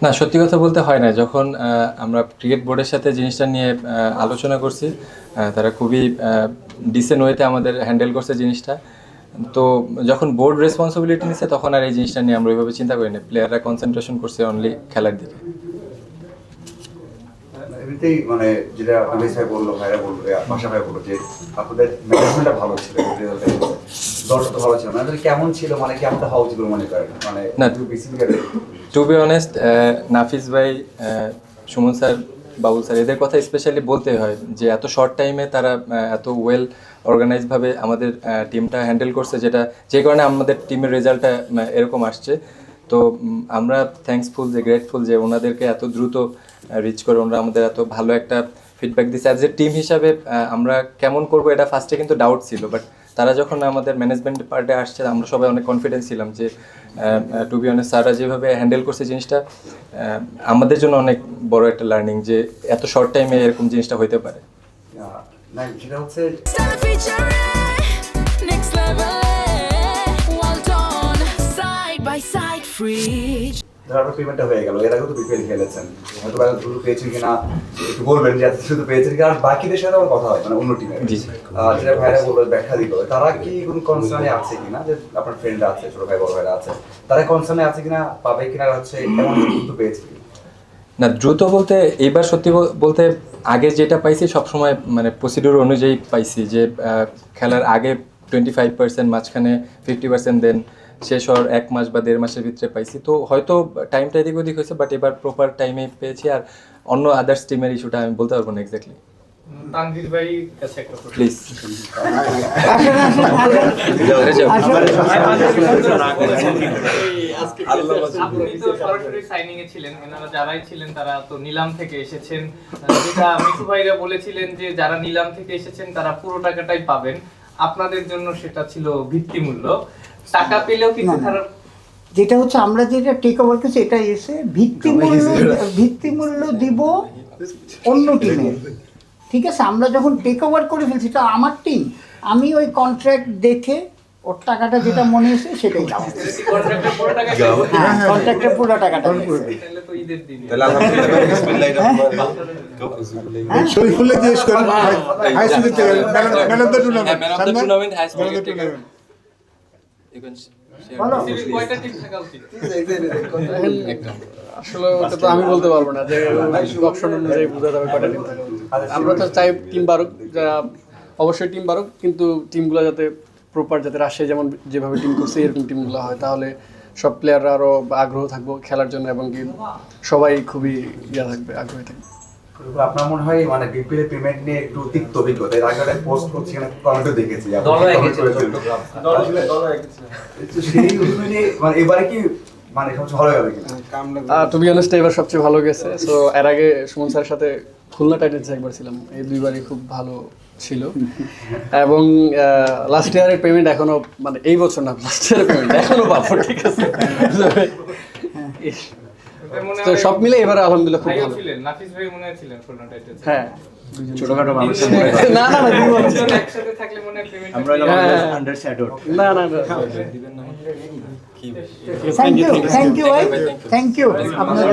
না, সত্যি কথা বলতে হয় না। যখন আমরা ক্রিকেট বোর্ডের সাথে জিনিসটা নিয়ে আলোচনা করছি, তারা খুবই ডিসেন্ট ওয়েতে আমাদের হ্যান্ডেল করছে জিনিসটা। তো যখন বোর্ড রেসপন্সিবিলিটি নিচ্ছে তখন আর এই জিনিসটা নিয়ে আমরা ওইভাবে চিন্তা করি না। প্লেয়াররা কনসেন্ট্রেশন করছে অনলি খেলার দিকে। এমনিতেই মানে যেটা আমির সাহেব বললো, ভাইরা বললো, মাসা ভাই বললো যে আপনাদের ম্যানেজমেন্টটা ভালো ছিল, দর্শক ভালো ছিল, মানে কেমন ছিল, মানে কেমনটা হওয়া উচিত মনে করেন? মানে না, টু বি অনেস্ট, নাফিস ভাই, সুমন স্যার, বাবুল স্যার, এদের কথা স্পেশালি বলতে হয় যে এত শর্ট টাইমে তারা এত ওয়েল অর্গানাইজভাবে আমাদের টিমটা হ্যান্ডেল করছে, যে কারণে আমাদের টিমের রেজাল্টটা এরকম আসছে। তো আমরা থ্যাঙ্কসফুল, গ্রেটফুল যে ওনাদেরকে এত দ্রুত রিচ করে ওনারা আমাদের এত ভালো একটা ফিডব্যাক দিচ্ছে। অ্যাজ এ টিম হিসাবে আমরা কেমন করবো এটা ফার্স্টে কিন্তু ডাউট ছিল, বাট তারা যখন আমাদের ম্যানেজমেন্ট পার্টে আসছে আমরা সবাই অনেক কনফিডেন্স ছিলাম যে টু বি অনেস্ট স্যাররা যেভাবে হ্যান্ডেল করছে জিনিসটা আমাদের জন্য অনেক বড় একটা লার্নিং যে এত শর্ট টাইমে এরকম জিনিসটা হইতে পারে। সেটা হচ্ছে ধরো পেমেন্টটা হয়ে গেল, এর আগেও তো বিপিএল খেলেছেন, হয়তো দ্রুত পেয়েছেন কিনা একটু বলবেন যে শুধু পেয়েছেন কিনা। আর বাকিদের সাথে আমার কথা হয়, মানে অন্য টিমের যেটা ভাইরা বললো, ব্যাখ্যা দিল, তারা কি কোনো কনসার্নে আছে কিনা, যে আপনার ফ্রেন্ড আছে, ছোট ভাই বড় ভাইরা আছে, তারা কনসার্নে আছে কিনা, পাবে কিনা, হচ্ছে এমন দ্রুত পেয়েছে কিনা? না, দ্রুত বলতে এইবার সত্যি বলতে আগে যেটা পাইছি সবসময় মানে প্রসিডিউর অনুযায়ী পাইছি, যে খেলার আগে 25%, মাঝখানে 50%, দেন শেষ হওয়ার 1 মাস বা 1.5 মাসের ভিতরে পাইছি। তো হয়তো টাইমটা এদিক ওদিক হয়েছে, বাট এবার প্রপার টাইমে পেয়েছি। আর অন্য আদার্স টিমের ইস্যুটা আমি বলতে পারবো না এক্স্যাক্টলি। তানভীর ভাই কাছে একটা প্রশ্ন প্লিজ। আপনি তো সরাসরি সাইনিং এ ছিলেন, এনারা যারাই ছিলেন তারা তো নিলাম থেকে এসেছেন, যেটা মিঠু ভাইরা বলেছিলেন যে যারা নিলাম থেকে এসেছেন তারা পুরো টাকাটাই পাবেন, আপনাদের জন্য সেটা ছিল ভিত্তিমূল্য। টাকা পেলেও কিন্তু তারা যেটা হচ্ছে আমরা যেটা টেক ওভার করছি এটা এসে ভিত্তিমূল্য দিব অন্য টিমে। ঠিক আছে, আমরা যখন টেক ওভার করে ফেলছি, এটা আমার টিম, আমি ওই কন্ট্রাক্ট দেখে ওর টাকাটা যেটা মনে হয়েছে সেটাই যাবো। কন্ট্রাক্টের পুরো টাকা হ্যাঁ, কন্ট্রাক্টের পুরো টাকাটা তাহলে তো ঈদের দিন শরীফুল্লাহ জিজ্ঞেস করেন হাই স্কুল থেকে ম্যান অফ দ্য টুর্নামেন্ট কয়টা টিম থাকা উচিত? আসলে ওটা তো আমি বলতে পারবো না যে অপশন অনুযায়ী বোঝা যাবে কয়টা টিম থাকা উচিত। আমরা তো চাই টিম বাড়ুক, যারা অবশ্যই টিম বাড়ুক, কিন্তু টিমগুলো যাতে প্রপার, যাতে রাজশাহী যেমন যেভাবে টিম করছে এরকম টিমগুলো হয়, তাহলে সব প্লেয়াররা আরও আগ্রহ থাকবো খেলার জন্য, এবং কি সবাই খুবই থাকবে, আগ্রহী থাকবে। আপনার মনে হয় মানে বিপিএল পেমেন্ট নিয়ে একটু তিক্ত অভিজ্ঞতা, এর আগে একটা পোস্ট করছি, কমেন্টও দেখেছি সেই অনুযায়ী মানে এবারে কি মানে সবচেয়ে ভালো হবে কিনা? টু বি অনেস্ট এবার সবচেয়ে ভালো গেছে। সো এর আগে সুমন স্যারের সাথে খুলনা টাইটান্সে একবার ছিলাম, এই দুইবারই খুব ভালো ছিল। এবং লাস্ট ইয়ারের পেমেন্ট এখনো, মানে এই বছর না, লাস্ট ইয়ারের পেমেন্ট এখনো পাবো। ঠিক আছে, তো সব মিলে এবার আলহামদুলিল্লাহ খুব ভালো। নাফিস ভাই মনে ছিলেন খুলনা টাইটান্স? হ্যাঁ, ছোটখাটো মানুষ না একসাথে থাকলে মনে হয় পেমেন্ট আমরা আন্ডারশ্যাডোড না থ্যাংক ইউ আপনাদের